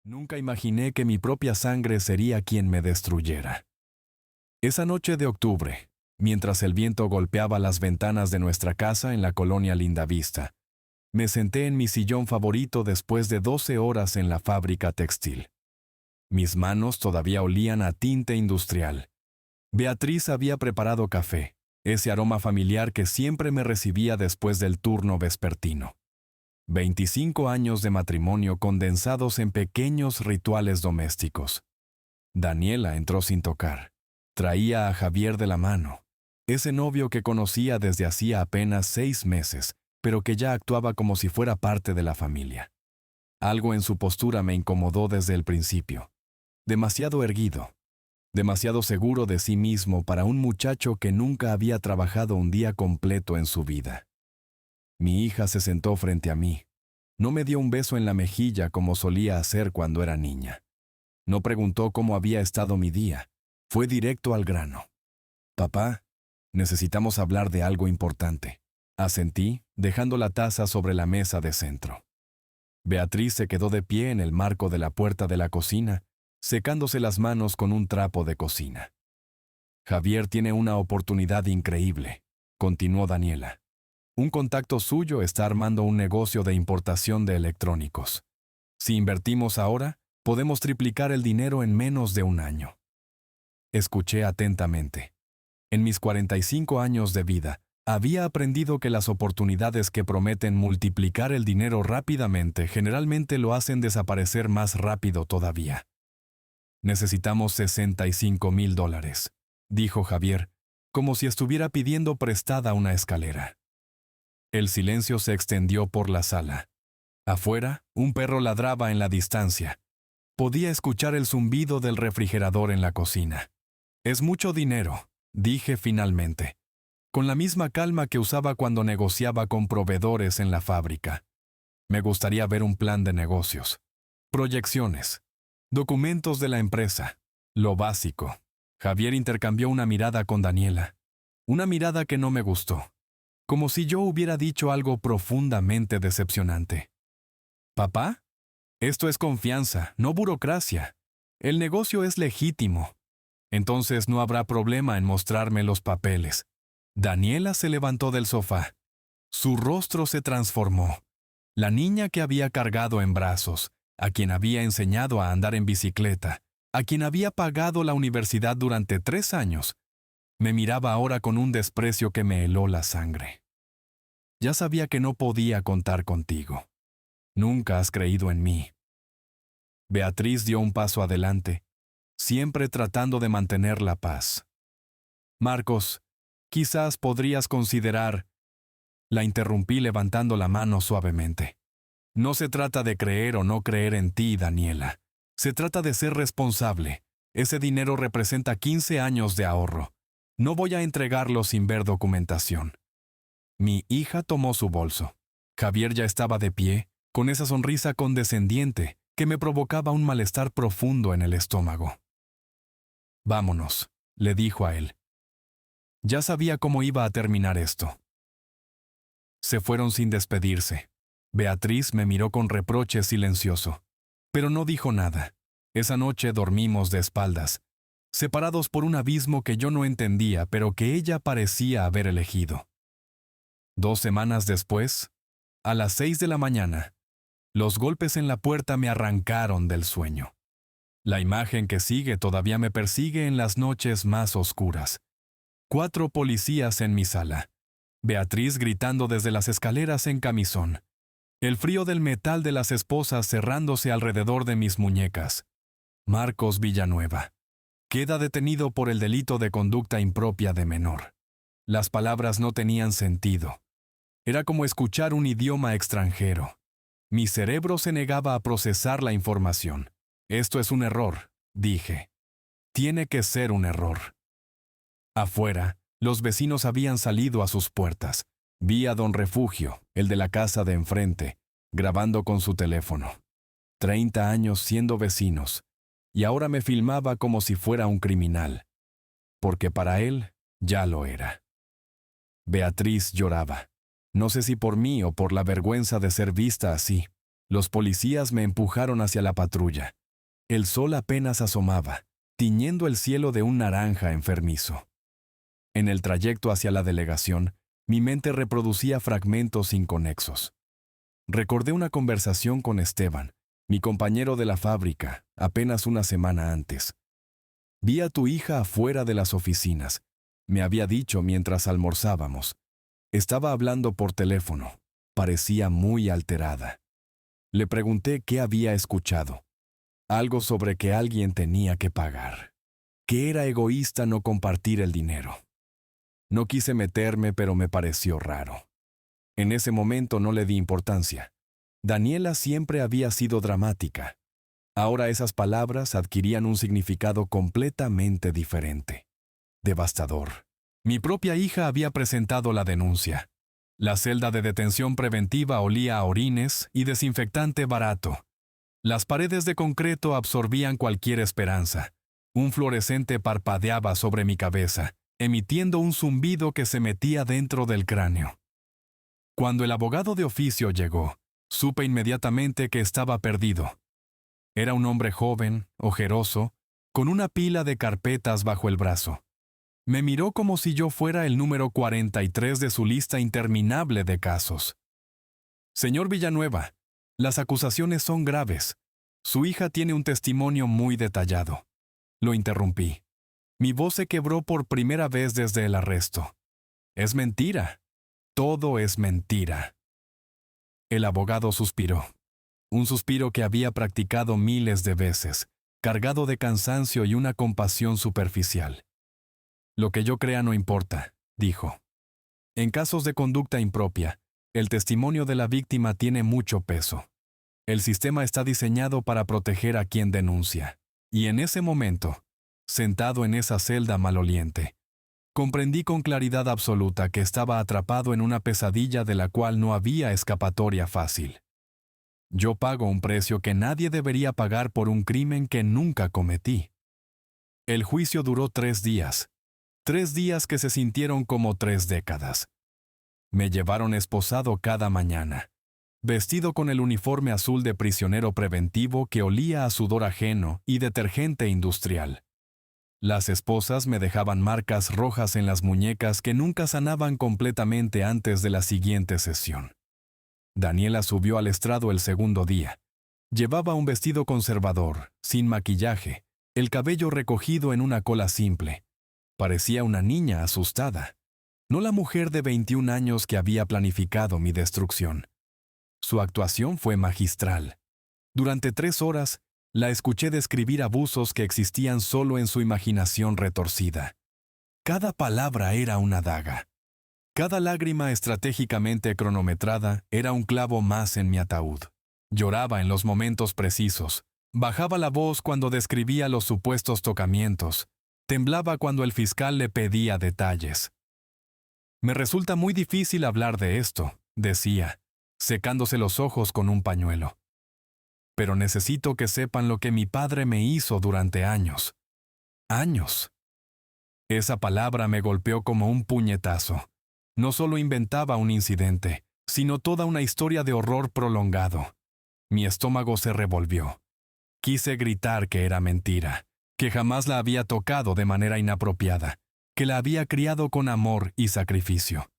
Nunca imaginé que mi propia sangre sería quien me destruyera. Esa noche de octubre, mientras el viento golpeaba las ventanas de nuestra casa en la colonia Lindavista, me senté en mi sillón favorito después de 12 horas en la fábrica textil. Mis manos todavía olían a tinte industrial. Beatriz había preparado café, ese aroma familiar que siempre me recibía después del turno vespertino. 25 años de matrimonio condensados en pequeños rituales domésticos. Daniela entró sin tocar. Traía a Javier de la mano, ese novio que conocía desde hacía apenas 6 meses, pero que ya actuaba como si fuera parte de la familia. Algo en su postura me incomodó desde el principio. Demasiado erguido, demasiado seguro de sí mismo para un muchacho que nunca había trabajado un día completo en su vida. Mi hija se sentó frente a mí. No me dio un beso en la mejilla como solía hacer cuando era niña. No preguntó cómo había estado mi día. Fue directo al grano. «Papá, necesitamos hablar de algo importante», asentí, dejando la taza sobre la mesa de centro. Beatriz se quedó de pie en el marco de la puerta de la cocina, secándose las manos con un trapo de cocina. «Javier tiene una oportunidad increíble», continuó Daniela. «Un contacto suyo está armando un negocio de importación de electrónicos. Si invertimos ahora, podemos triplicar el dinero en menos de un año». Escuché atentamente. En mis 45 años de vida, había aprendido que las oportunidades que prometen multiplicar el dinero rápidamente generalmente lo hacen desaparecer más rápido todavía. «Necesitamos $65,000», dijo Javier, como si estuviera pidiendo prestada una escalera. El silencio se extendió por la sala. Afuera, un perro ladraba en la distancia. Podía escuchar el zumbido del refrigerador en la cocina. «Es mucho dinero», dije finalmente, con la misma calma que usaba cuando negociaba con proveedores en la fábrica. Me gustaría ver un plan de negocios, proyecciones, documentos de la empresa, lo básico. Javier intercambió una mirada con Daniela, una mirada que no me gustó, como si yo hubiera dicho algo profundamente decepcionante. «Papá, esto es confianza, no burocracia. El negocio es legítimo. Entonces no habrá problema en mostrarme los papeles». Daniela se levantó del sofá. Su rostro se transformó. La niña que había cargado en brazos, a quien había enseñado a andar en bicicleta, a quien había pagado la universidad durante 3 años, me miraba ahora con un desprecio que me heló la sangre. «Ya sabía que no podía contar contigo. Nunca has creído en mí». Beatriz dio un paso adelante, siempre tratando de mantener la paz. «Marcos, quizás podrías considerar…» La interrumpí levantando la mano suavemente. «No se trata de creer o no creer en ti, Daniela. Se trata de ser responsable. Ese dinero representa 15 años de ahorro. No voy a entregarlo sin ver documentación». Mi hija tomó su bolso. Javier ya estaba de pie, con esa sonrisa condescendiente que me provocaba un malestar profundo en el estómago. «Vámonos», le dijo a él. Ya sabía cómo iba a terminar esto. Se fueron sin despedirse. Beatriz me miró con reproche silencioso, pero no dijo nada. Esa noche dormimos de espaldas, separados por un abismo que yo no entendía, pero que ella parecía haber elegido. 2 semanas después, a las 6 de la mañana, los golpes en la puerta me arrancaron del sueño. La imagen que sigue todavía me persigue en las noches más oscuras. 4 policías en mi sala. Beatriz gritando desde las escaleras en camisón. El frío del metal de las esposas cerrándose alrededor de mis muñecas. Marcos Villanueva. Queda detenido por el delito de conducta impropia de menor. Las palabras no tenían sentido. Era como escuchar un idioma extranjero. Mi cerebro se negaba a procesar la información. «Esto es un error», dije. «Tiene que ser un error». Afuera, los vecinos habían salido a sus puertas. Vi a don Refugio, el de la casa de enfrente, grabando con su teléfono. 30 años siendo vecinos, y ahora me filmaba como si fuera un criminal, porque para él ya lo era. Beatriz lloraba. No sé si por mí o por la vergüenza de ser vista así. Los policías me empujaron hacia la patrulla. El sol apenas asomaba, tiñendo el cielo de un naranja enfermizo. En el trayecto hacia la delegación, mi mente reproducía fragmentos inconexos. Recordé una conversación con Esteban, mi compañero de la fábrica, apenas una semana antes. Vi a tu hija afuera de las oficinas, me había dicho mientras almorzábamos. Estaba hablando por teléfono, parecía muy alterada. Le pregunté qué había escuchado. Algo sobre que alguien tenía que pagar. Que era egoísta no compartir el dinero. No quise meterme, pero me pareció raro. En ese momento no le di importancia. Daniela siempre había sido dramática. Ahora esas palabras adquirían un significado completamente diferente. Devastador. Mi propia hija había presentado la denuncia. La celda de detención preventiva olía a orines y desinfectante barato. Las paredes de concreto absorbían cualquier esperanza. Un fluorescente parpadeaba sobre mi cabeza, emitiendo un zumbido que se metía dentro del cráneo. Cuando el abogado de oficio llegó, supe inmediatamente que estaba perdido. Era un hombre joven, ojeroso, con una pila de carpetas bajo el brazo. Me miró como si yo fuera el número 43 de su lista interminable de casos. Señor Villanueva, las acusaciones son graves. Su hija tiene un testimonio muy detallado. Lo interrumpí. Mi voz se quebró por primera vez desde el arresto. Es mentira. Todo es mentira. El abogado suspiró. Un suspiro que había practicado miles de veces, cargado de cansancio y una compasión superficial. Lo que yo crea no importa, dijo. En casos de conducta impropia, el testimonio de la víctima tiene mucho peso. El sistema está diseñado para proteger a quien denuncia. Y en ese momento, sentado en esa celda maloliente, comprendí con claridad absoluta que estaba atrapado en una pesadilla de la cual no había escapatoria fácil. Yo pago un precio que nadie debería pagar por un crimen que nunca cometí. El juicio duró 3 días. 3 días que se sintieron como 3 décadas. Me llevaron esposado cada mañana, vestido con el uniforme azul de prisionero preventivo que olía a sudor ajeno y detergente industrial. Las esposas me dejaban marcas rojas en las muñecas que nunca sanaban completamente antes de la siguiente sesión. Daniela subió al estrado el segundo día. Llevaba un vestido conservador, sin maquillaje, el cabello recogido en una cola simple. Parecía una niña asustada, no la mujer de 21 años que había planificado mi destrucción. Su actuación fue magistral. Durante 3 horas, la escuché describir abusos que existían solo en su imaginación retorcida. Cada palabra era una daga. Cada lágrima estratégicamente cronometrada era un clavo más en mi ataúd. Lloraba en los momentos precisos, bajaba la voz cuando describía los supuestos tocamientos, temblaba cuando el fiscal le pedía detalles. Me resulta muy difícil hablar de esto, decía, secándose los ojos con un pañuelo. Pero necesito que sepan lo que mi padre me hizo durante años. Años. Esa palabra me golpeó como un puñetazo. No solo inventaba un incidente, sino toda una historia de horror prolongado. Mi estómago se revolvió. Quise gritar que era mentira, que jamás la había tocado de manera inapropiada, que la había criado con amor y sacrificio.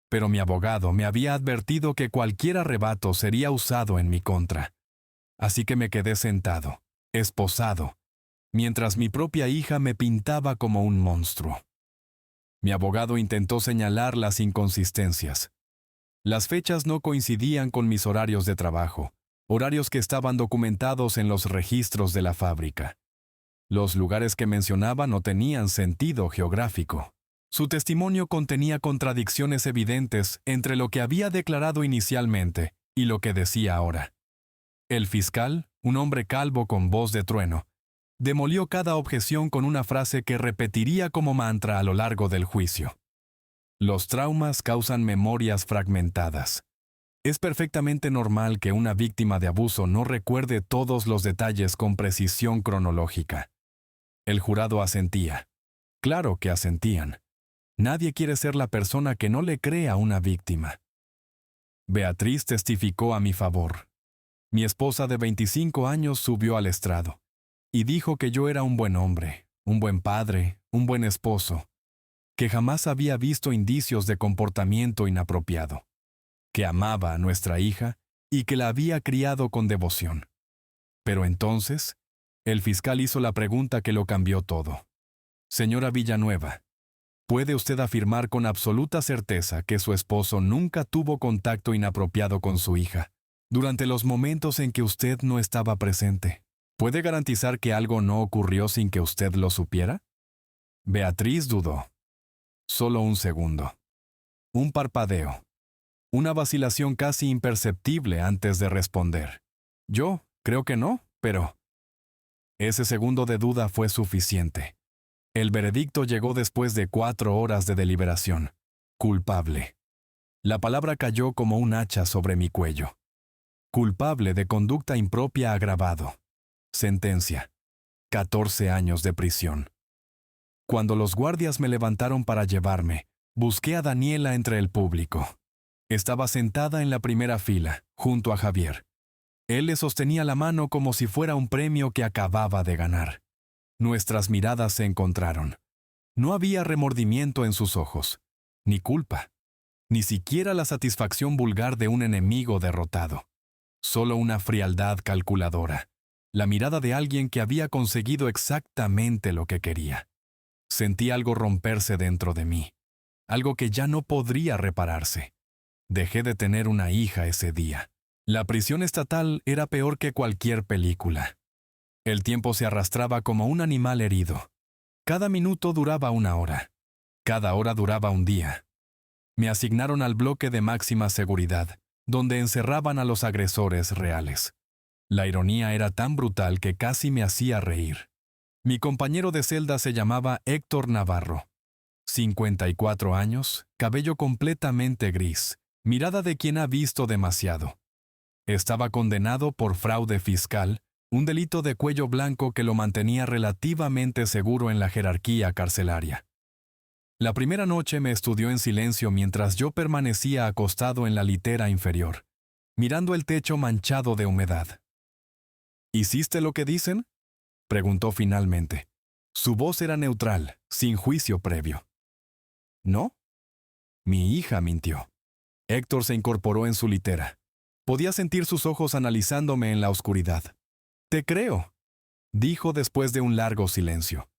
Pero mi abogado me había advertido que cualquier arrebato sería usado en mi contra. Así que me quedé sentado, esposado, mientras mi propia hija me pintaba como un monstruo. Mi abogado intentó señalar las inconsistencias. Las fechas no coincidían con mis horarios de trabajo, horarios que estaban documentados en los registros de la fábrica. Los lugares que mencionaba no tenían sentido geográfico. Su testimonio contenía contradicciones evidentes entre lo que había declarado inicialmente y lo que decía ahora. El fiscal, un hombre calvo con voz de trueno, demolió cada objeción con una frase que repetiría como mantra a lo largo del juicio. Los traumas causan memorias fragmentadas. Es perfectamente normal que una víctima de abuso no recuerde todos los detalles con precisión cronológica. El jurado asentía. Claro que asentían. Nadie quiere ser la persona que no le cree a una víctima. Beatriz testificó a mi favor. Mi esposa de 25 años subió al estrado y dijo que yo era un buen hombre, un buen padre, un buen esposo, que jamás había visto indicios de comportamiento inapropiado, que amaba a nuestra hija y que la había criado con devoción. Pero entonces, el fiscal hizo la pregunta que lo cambió todo. Señora Villanueva, ¿puede usted afirmar con absoluta certeza que su esposo nunca tuvo contacto inapropiado con su hija durante los momentos en que usted no estaba presente? ¿Puede garantizar que algo no ocurrió sin que usted lo supiera? Beatriz dudó. Solo un segundo. Un parpadeo. Una vacilación casi imperceptible antes de responder. Yo creo que no, pero... Ese segundo de duda fue suficiente. El veredicto llegó después de 4 horas de deliberación. Culpable. La palabra cayó como un hacha sobre mi cuello. Culpable de conducta impropia agravado. Sentencia. 14 años de prisión. Cuando los guardias me levantaron para llevarme, busqué a Daniela entre el público. Estaba sentada en la primera fila, junto a Javier. Él le sostenía la mano como si fuera un premio que acababa de ganar. Nuestras miradas se encontraron. No había remordimiento en sus ojos, ni culpa, ni siquiera la satisfacción vulgar de un enemigo derrotado. Solo una frialdad calculadora, la mirada de alguien que había conseguido exactamente lo que quería. Sentí algo romperse dentro de mí, algo que ya no podría repararse. Dejé de tener una hija ese día. La prisión estatal era peor que cualquier película. El tiempo se arrastraba como un animal herido. Cada minuto duraba 1 hora. Cada hora duraba un día. Me asignaron al bloque de máxima seguridad, donde encerraban a los agresores reales. La ironía era tan brutal que casi me hacía reír. Mi compañero de celda se llamaba Héctor Navarro. 54 años, cabello completamente gris, mirada de quien ha visto demasiado. Estaba condenado por fraude fiscal, un delito de cuello blanco que lo mantenía relativamente seguro en la jerarquía carcelaria. La primera noche me estudió en silencio mientras yo permanecía acostado en la litera inferior, mirando el techo manchado de humedad. ¿Hiciste lo que dicen?, preguntó finalmente. Su voz era neutral, sin juicio previo. ¿No? Mi hija mintió. Héctor se incorporó en su litera. Podía sentir sus ojos analizándome en la oscuridad. «Te creo», dijo después de un largo silencio.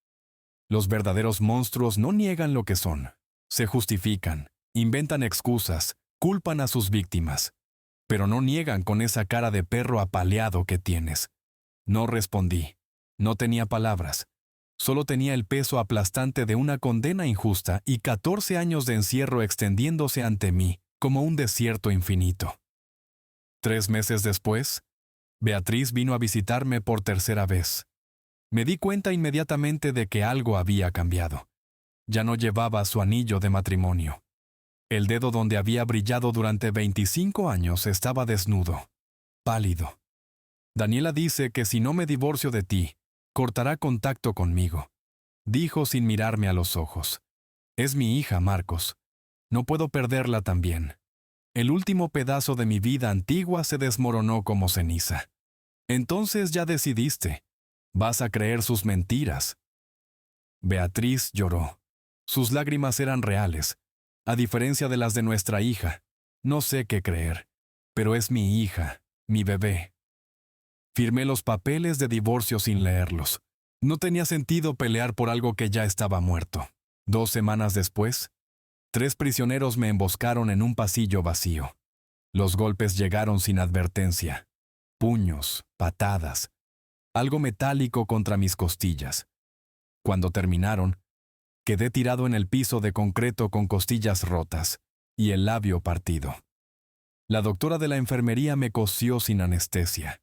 Los verdaderos monstruos no niegan lo que son. Se justifican, inventan excusas, culpan a sus víctimas. Pero no niegan con esa cara de perro apaleado que tienes. No respondí. No tenía palabras. Solo tenía el peso aplastante de una condena injusta y 14 años de encierro extendiéndose ante mí como un desierto infinito. 3 meses después, Beatriz vino a visitarme por tercera vez. Me di cuenta inmediatamente de que algo había cambiado. Ya no llevaba su anillo de matrimonio. El dedo donde había brillado durante 25 años estaba desnudo, pálido. Daniela dice que si no me divorcio de ti, cortará contacto conmigo, dijo sin mirarme a los ojos. Es mi hija, Marcos. No puedo perderla también. El último pedazo de mi vida antigua se desmoronó como ceniza. Entonces ya decidiste. Vas a creer sus mentiras. Beatriz lloró. Sus lágrimas eran reales. A diferencia de las de nuestra hija, no sé qué creer, pero es mi hija, mi bebé. Firmé los papeles de divorcio sin leerlos. No tenía sentido pelear por algo que ya estaba muerto. 2 semanas después, 3 prisioneros me emboscaron en un pasillo vacío. Los golpes llegaron sin advertencia. Puños, patadas, algo metálico contra mis costillas. Cuando terminaron, quedé tirado en el piso de concreto con costillas rotas y el labio partido. La doctora de la enfermería me cosió sin anestesia.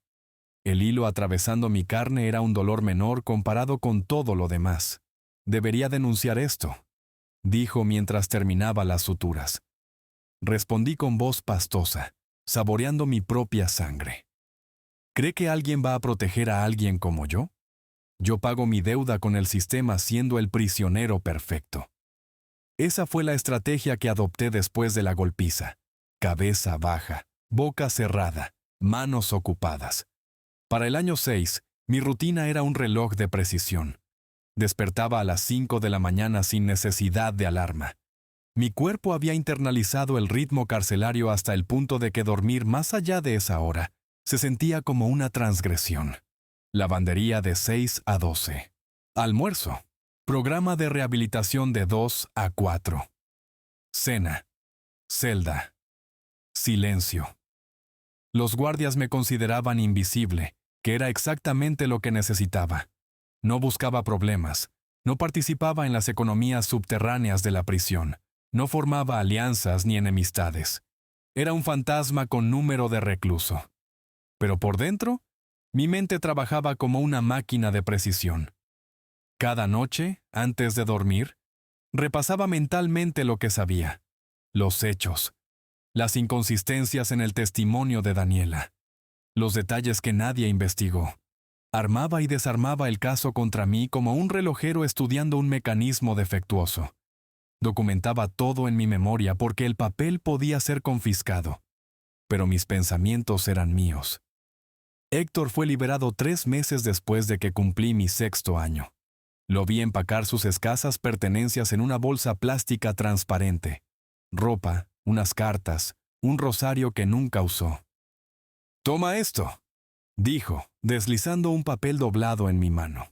El hilo atravesando mi carne era un dolor menor comparado con todo lo demás. Debería denunciar esto, dijo mientras terminaba las suturas. Respondí con voz pastosa, saboreando mi propia sangre. ¿Cree que alguien va a proteger a alguien como yo? Yo pago mi deuda con el sistema siendo el prisionero perfecto. Esa fue la estrategia que adopté después de la golpiza. Cabeza baja, boca cerrada, manos ocupadas. Para el año 6, mi rutina era un reloj de precisión. Despertaba a las 5 de la mañana sin necesidad de alarma. Mi cuerpo había internalizado el ritmo carcelario hasta el punto de que dormir más allá de esa hora se sentía como una transgresión. Lavandería de 6 a 12. Almuerzo. Programa de rehabilitación de 2 a 4. Cena. Celda. Silencio. Los guardias me consideraban invisible, que era exactamente lo que necesitaba. No buscaba problemas, no participaba en las economías subterráneas de la prisión, no formaba alianzas ni enemistades. Era un fantasma con número de recluso. Pero por dentro, mi mente trabajaba como una máquina de precisión. Cada noche, antes de dormir, repasaba mentalmente lo que sabía, los hechos, las inconsistencias en el testimonio de Daniela, los detalles que nadie investigó. Armaba y desarmaba el caso contra mí como un relojero estudiando un mecanismo defectuoso. Documentaba todo en mi memoria porque el papel podía ser confiscado, pero mis pensamientos eran míos. Héctor fue liberado 3 meses después de que cumplí mi 6º año. Lo vi empacar sus escasas pertenencias en una bolsa plástica transparente. Ropa, unas cartas, un rosario que nunca usó. «Toma esto», dijo, deslizando un papel doblado en mi mano.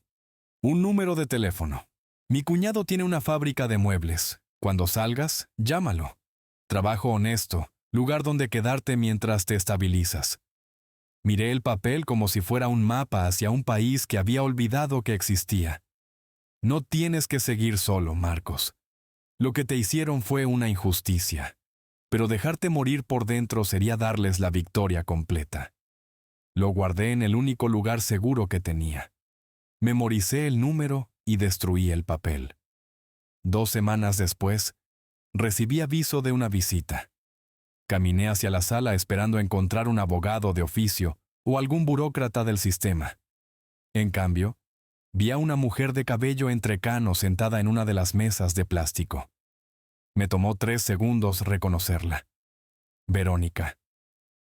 «Un número de teléfono. Mi cuñado tiene una fábrica de muebles. Cuando salgas, llámalo. Trabajo honesto, lugar donde quedarte mientras te estabilizas». Miré el papel como si fuera un mapa hacia un país que había olvidado que existía. No tienes que seguir solo, Marcos. Lo que te hicieron fue una injusticia, pero dejarte morir por dentro sería darles la victoria completa. Lo guardé en el único lugar seguro que tenía. Memoricé el número y destruí el papel. 2 semanas después, recibí aviso de una visita. Caminé hacia la sala esperando encontrar un abogado de oficio o algún burócrata del sistema. En cambio, vi a una mujer de cabello entrecano sentada en una de las mesas de plástico. Me tomó 3 segundos reconocerla. Verónica.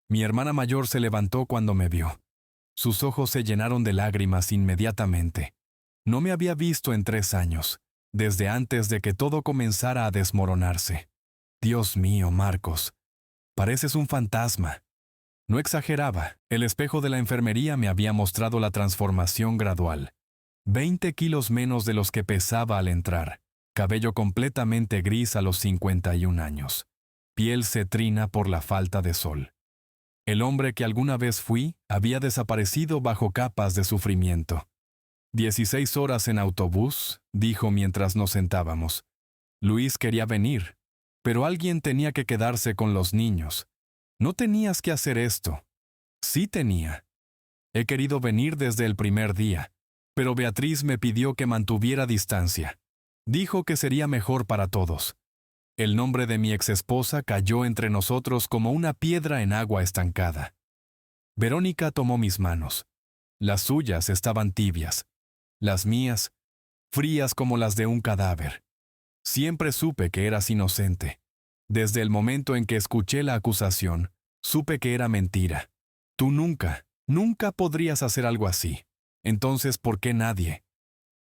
Mi hermana mayor se levantó cuando me vio. Sus ojos se llenaron de lágrimas inmediatamente. No me había visto en 3 años, desde antes de que todo comenzara a desmoronarse. Dios mío, Marcos. Pareces un fantasma. No exageraba, el espejo de la enfermería me había mostrado la transformación gradual. 20 kilos menos de los que pesaba al entrar, cabello completamente gris a los 51 años, piel cetrina por la falta de sol. El hombre que alguna vez fui había desaparecido bajo capas de sufrimiento. 16 horas en autobús, dijo mientras nos sentábamos. Luis quería venir, pero alguien tenía que quedarse con los niños. No tenías que hacer esto. Sí tenía. He querido venir desde el primer día, pero Beatriz me pidió que mantuviera distancia. Dijo que sería mejor para todos. El nombre de mi exesposa cayó entre nosotros como una piedra en agua estancada. Verónica tomó mis manos. Las suyas estaban tibias. Las mías, frías como las de un cadáver. Siempre supe que eras inocente. Desde el momento en que escuché la acusación, supe que era mentira. Tú nunca podrías hacer algo así. Entonces, ¿por qué nadie?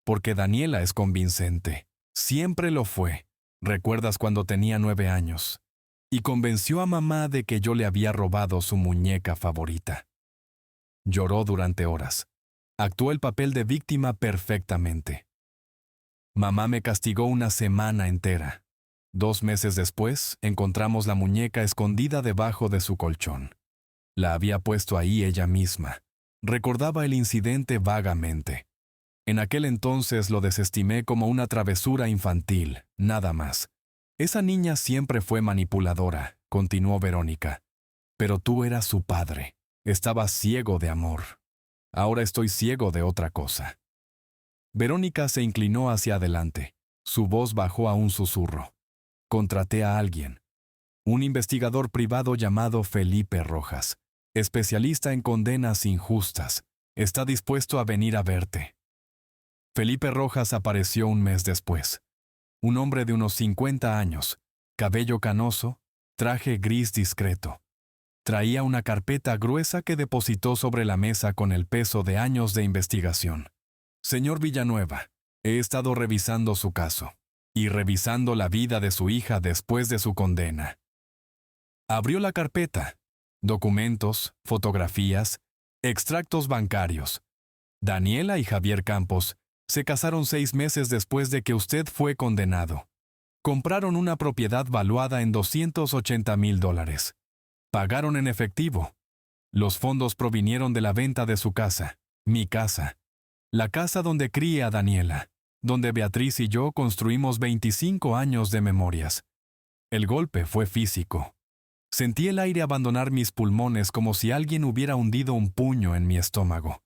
Porque Daniela es convincente. Siempre lo fue. ¿Recuerdas cuando tenía 9 años? Y convenció a mamá de que yo le había robado su muñeca favorita. Lloró durante horas. Actuó el papel de víctima perfectamente. Mamá me castigó una semana entera. 2 meses después, encontramos la muñeca escondida debajo de su colchón. La había puesto ahí ella misma. Recordaba el incidente vagamente. En aquel entonces lo desestimé como una travesura infantil, nada más. Esa niña siempre fue manipuladora, continuó Verónica. Pero tú eras su padre. Estabas ciego de amor. Ahora estoy ciego de otra cosa. Verónica se inclinó hacia adelante. Su voz bajó a un susurro. Contraté a alguien. Un investigador privado llamado Felipe Rojas, especialista en condenas injustas. Está dispuesto a venir a verte. Felipe Rojas apareció un mes después. Un hombre de unos 50 años, cabello canoso, traje gris discreto. Traía una carpeta gruesa que depositó sobre la mesa con el peso de años de investigación. Señor Villanueva, he estado revisando su caso y revisando la vida de su hija después de su condena. Abrió la carpeta. Documentos, fotografías, extractos bancarios. Daniela y Javier Campos se casaron 6 meses después de que usted fue condenado. Compraron una propiedad valuada en $280,000. Pagaron en efectivo. Los fondos provinieron de la venta de su casa, mi casa. La casa donde crié a Daniela, donde Beatriz y yo construimos 25 años de memorias. El golpe fue físico. Sentí el aire abandonar mis pulmones como si alguien hubiera hundido un puño en mi estómago.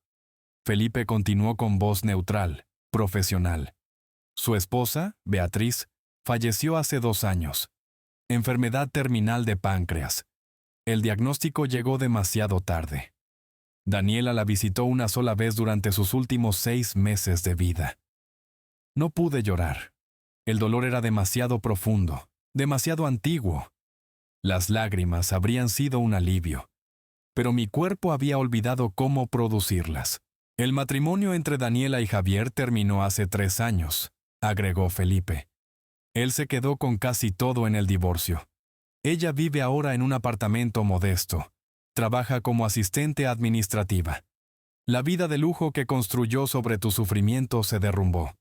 Felipe continuó con voz neutral, profesional. Su esposa, Beatriz, falleció hace 2 años. Enfermedad terminal de páncreas. El diagnóstico llegó demasiado tarde. Daniela la visitó una sola vez durante sus últimos 6 meses de vida. No pude llorar. El dolor era demasiado profundo, demasiado antiguo. Las lágrimas habrían sido un alivio, pero mi cuerpo había olvidado cómo producirlas. El matrimonio entre Daniela y Javier terminó hace 3 años, agregó Felipe. Él se quedó con casi todo en el divorcio. Ella vive ahora en un apartamento modesto. Trabaja como asistente administrativa. La vida de lujo que construyó sobre tu sufrimiento se derrumbó.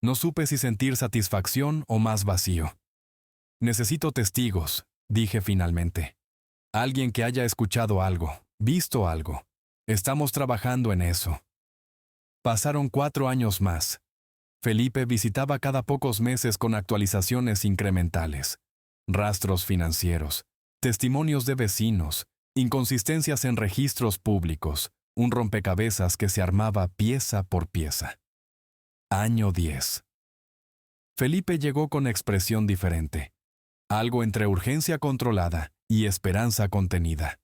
No supe si sentir satisfacción o más vacío. Necesito testigos, dije finalmente. Alguien que haya escuchado algo, visto algo. Estamos trabajando en eso. Pasaron 4 años más. Felipe visitaba cada pocos meses con actualizaciones incrementales. Rastros financieros, testimonios de vecinos, inconsistencias en registros públicos, un rompecabezas que se armaba pieza por pieza. Año 10. Felipe llegó con expresión diferente. Algo entre urgencia controlada y esperanza contenida.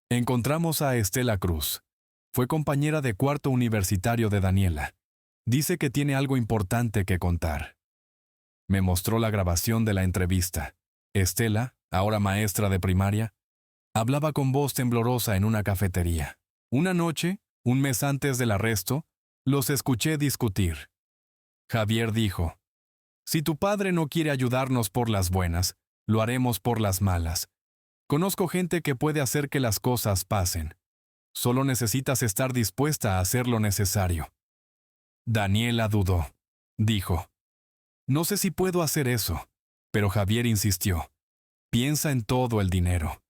Encontramos a Estela Cruz. Fue compañera de cuarto universitario de Daniela. Dice que tiene algo importante que contar. Me mostró la grabación de la entrevista. Estela, ahora maestra de primaria, hablaba con voz temblorosa en una cafetería. Una noche, un mes antes del arresto, los escuché discutir. Javier dijo: «Si tu padre no quiere ayudarnos por las buenas, lo haremos por las malas. Conozco gente que puede hacer que las cosas pasen. Solo necesitas estar dispuesta a hacer lo necesario». Daniela dudó. Dijo: «No sé si puedo hacer eso». Pero Javier insistió: «Piensa en todo el dinero.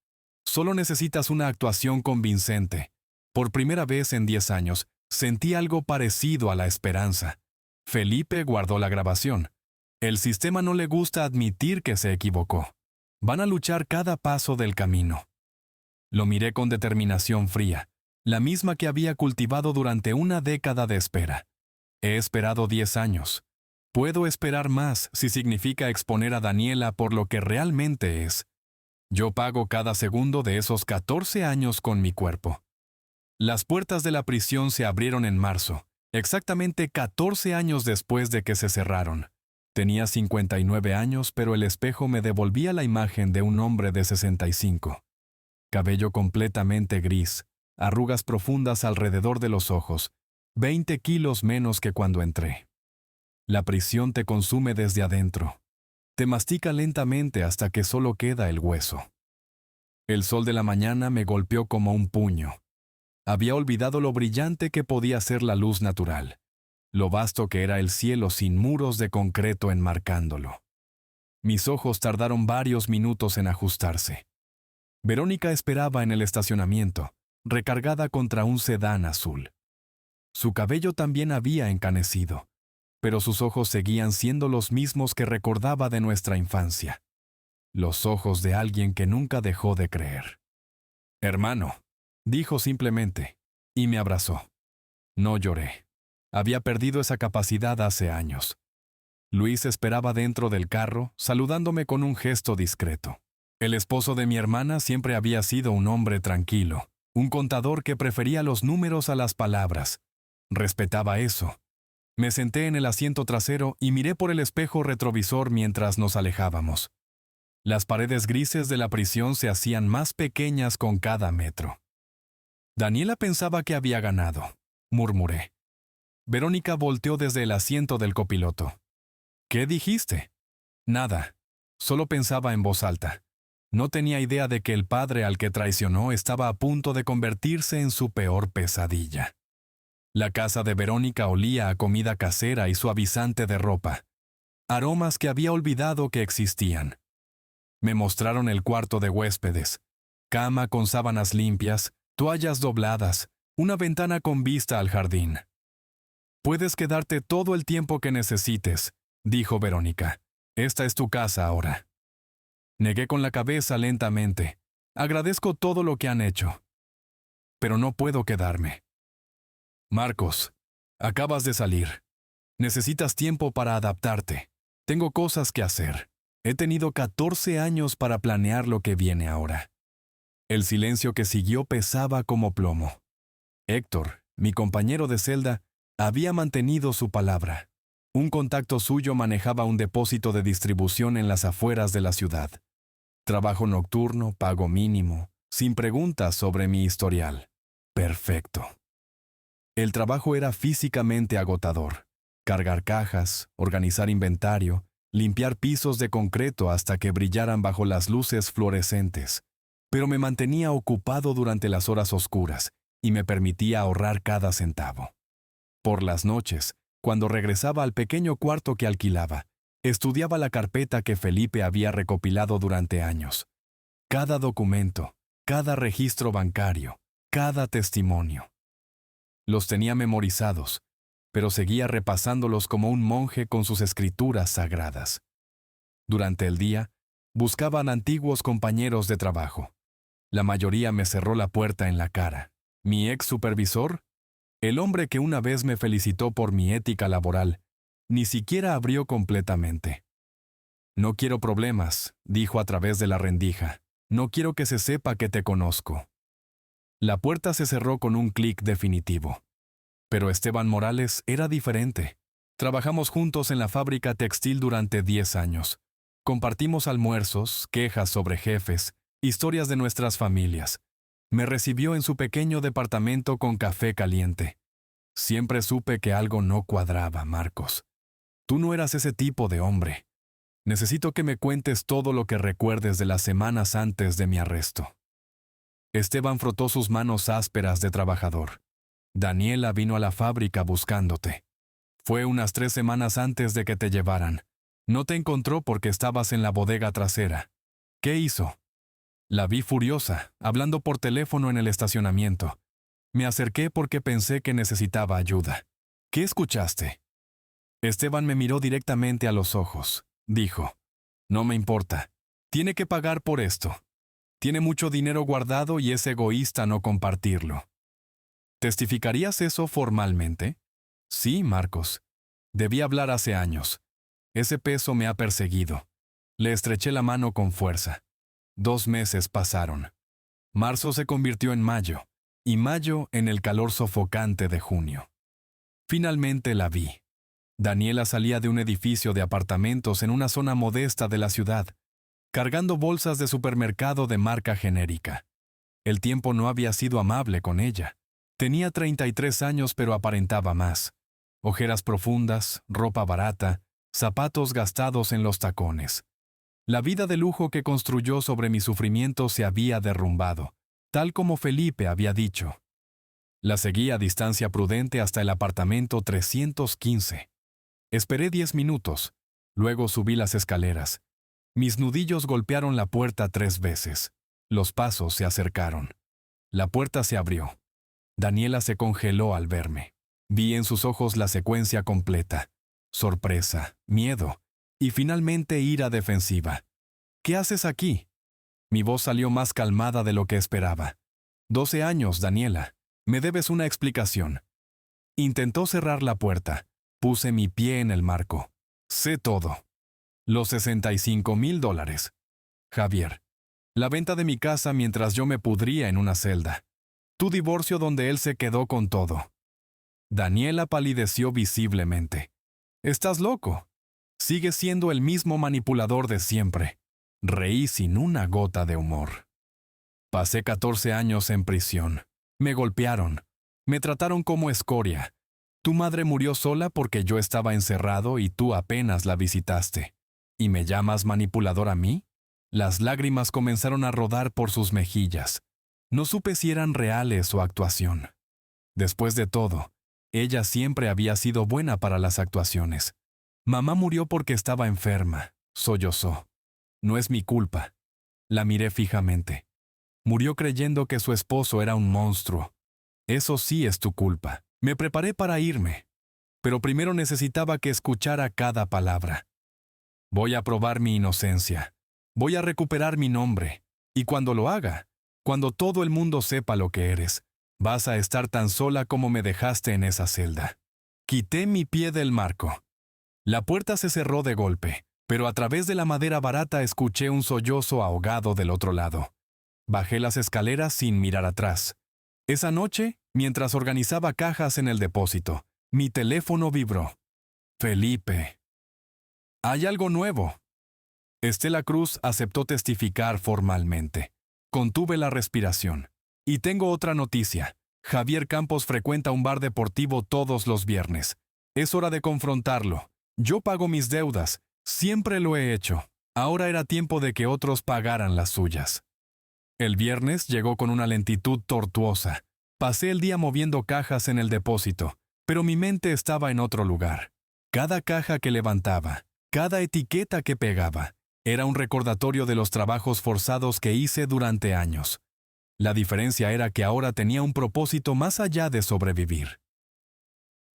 Solo necesitas una actuación convincente». Por primera vez en 10 años, sentí algo parecido a la esperanza. Felipe guardó la grabación. El sistema no le gusta admitir que se equivocó. Van a luchar cada paso del camino. Lo miré con determinación fría, la misma que había cultivado durante una década de espera. He esperado 10 años. Puedo esperar más si significa exponer a Daniela por lo que realmente es. Yo pago cada segundo de esos 14 años con mi cuerpo. Las puertas de la prisión se abrieron en marzo, exactamente 14 años después de que se cerraron. Tenía 59 años, pero el espejo me devolvía la imagen de un hombre de 65. Cabello completamente gris, arrugas profundas alrededor de los ojos, 20 kilos menos que cuando entré. La prisión te consume desde adentro. Te mastica lentamente hasta que solo queda el hueso. El sol de la mañana me golpeó como un puño. Había olvidado lo brillante que podía ser la luz natural, lo vasto que era el cielo sin muros de concreto enmarcándolo. Mis ojos tardaron varios minutos en ajustarse. Verónica esperaba en el estacionamiento, recargada contra un sedán azul. Su cabello también había encanecido, pero sus ojos seguían siendo los mismos que recordaba de nuestra infancia. Los ojos de alguien que nunca dejó de creer. «Hermano», dijo simplemente, y me abrazó. No lloré. Había perdido esa capacidad hace años. Luis esperaba dentro del carro, saludándome con un gesto discreto. El esposo de mi hermana siempre había sido un hombre tranquilo, un contador que prefería los números a las palabras. Respetaba eso. Me senté en el asiento trasero y miré por el espejo retrovisor mientras nos alejábamos. Las paredes grises de la prisión se hacían más pequeñas con cada metro. Daniela pensaba que había ganado, murmuré. Verónica volteó desde el asiento del copiloto. ¿Qué dijiste? Nada. Solo pensaba en voz alta. No tenía idea de que el padre al que traicionó estaba a punto de convertirse en su peor pesadilla. La casa de Verónica olía a comida casera y suavizante de ropa, aromas que había olvidado que existían. Me mostraron el cuarto de huéspedes, cama con sábanas limpias, toallas dobladas, una ventana con vista al jardín. Puedes quedarte todo el tiempo que necesites, dijo Verónica. Esta es tu casa ahora. Negué con la cabeza lentamente. Agradezco todo lo que han hecho. Pero no puedo quedarme. Marcos, acabas de salir. Necesitas tiempo para adaptarte. Tengo cosas que hacer. He tenido 14 años para planear lo que viene ahora. El silencio que siguió pesaba como plomo. Héctor, mi compañero de celda, había mantenido su palabra. Un contacto suyo manejaba un depósito de distribución en las afueras de la ciudad. Trabajo nocturno, pago mínimo, sin preguntas sobre mi historial. Perfecto. El trabajo era físicamente agotador. Cargar cajas, organizar inventario, limpiar pisos de concreto hasta que brillaran bajo las luces fluorescentes. Pero me mantenía ocupado durante las horas oscuras y me permitía ahorrar cada centavo. Por las noches, cuando regresaba al pequeño cuarto que alquilaba, estudiaba la carpeta que Felipe había recopilado durante años. Cada documento, cada registro bancario, cada testimonio. Los tenía memorizados, pero seguía repasándolos como un monje con sus escrituras sagradas. Durante el día, buscaban antiguos compañeros de trabajo. La mayoría me cerró la puerta en la cara. Mi ex supervisor, el hombre que una vez me felicitó por mi ética laboral, ni siquiera abrió completamente. No quiero problemas, dijo a través de la rendija. No quiero que se sepa que te conozco. La puerta se cerró con un clic definitivo. Pero Esteban Morales era diferente. Trabajamos juntos en la fábrica textil durante 10 años. Compartimos almuerzos, quejas sobre jefes, historias de nuestras familias. Me recibió en su pequeño departamento con café caliente. Siempre supe que algo no cuadraba, Marcos. Tú no eras ese tipo de hombre. Necesito que me cuentes todo lo que recuerdes de las semanas antes de mi arresto. Esteban frotó sus manos ásperas de trabajador. Daniela vino a la fábrica buscándote. Fue unas 3 semanas antes de que te llevaran. No te encontró porque estabas en la bodega trasera. ¿Qué hizo? La vi furiosa, hablando por teléfono en el estacionamiento. Me acerqué porque pensé que necesitaba ayuda. ¿Qué escuchaste? Esteban me miró directamente a los ojos. Dijo, no me importa. Tiene que pagar por esto. Tiene mucho dinero guardado y es egoísta no compartirlo. ¿Testificarías eso formalmente? Sí, Marcos. Debí hablar hace años. Ese peso me ha perseguido. Le estreché la mano con fuerza. 2 meses pasaron. Marzo se convirtió en mayo, y mayo en el calor sofocante de junio. Finalmente la vi. Daniela salía de un edificio de apartamentos en una zona modesta de la ciudad, cargando bolsas de supermercado de marca genérica. El tiempo no había sido amable con ella. Tenía 33 años pero aparentaba más. Ojeras profundas, ropa barata, zapatos gastados en los tacones. La vida de lujo que construyó sobre mi sufrimiento se había derrumbado, tal como Felipe había dicho. La seguí a distancia prudente hasta el apartamento 315. Esperé 10 minutos, luego subí las escaleras. Mis nudillos golpearon la puerta 3 veces. Los pasos se acercaron. La puerta se abrió. Daniela se congeló al verme. Vi en sus ojos la secuencia completa. Sorpresa, miedo y finalmente ira defensiva. ¿Qué haces aquí? Mi voz salió más calmada de lo que esperaba. 12 años, Daniela. Me debes una explicación. Intentó cerrar la puerta. Puse mi pie en el marco. Sé todo. Los $65,000. Javier. La venta de mi casa mientras yo me pudría en una celda. Tu divorcio donde él se quedó con todo. Daniela palideció visiblemente. Estás loco. Sigues siendo el mismo manipulador de siempre. Reí sin una gota de humor. Pasé 14 años en prisión. Me golpearon. Me trataron como escoria. Tu madre murió sola porque yo estaba encerrado y tú apenas la visitaste. ¿Y me llamas manipulador a mí? Las lágrimas comenzaron a rodar por sus mejillas. No supe si eran reales o actuación. Después de todo, ella siempre había sido buena para las actuaciones. Mamá murió porque estaba enferma, sollozó. No es mi culpa. La miré fijamente. Murió creyendo que su esposo era un monstruo. Eso sí es tu culpa. Me preparé para irme, pero primero necesitaba que escuchara cada palabra. Voy a probar mi inocencia. Voy a recuperar mi nombre. Y cuando lo haga, cuando todo el mundo sepa lo que eres, vas a estar tan sola como me dejaste en esa celda. Quité mi pie del marco. La puerta se cerró de golpe, pero a través de la madera barata escuché un sollozo ahogado del otro lado. Bajé las escaleras sin mirar atrás. Esa noche, mientras organizaba cajas en el depósito, mi teléfono vibró. Felipe. Hay algo nuevo. Estela Cruz aceptó testificar formalmente. Contuve la respiración. Y tengo otra noticia. Javier Campos frecuenta un bar deportivo todos los viernes. Es hora de confrontarlo. Yo pago mis deudas. Siempre lo he hecho. Ahora era tiempo de que otros pagaran las suyas. El viernes llegó con una lentitud tortuosa. Pasé el día moviendo cajas en el depósito, pero mi mente estaba en otro lugar. Cada caja que levantaba, cada etiqueta que pegaba, era un recordatorio de los trabajos forzados que hice durante años. La diferencia era que ahora tenía un propósito más allá de sobrevivir.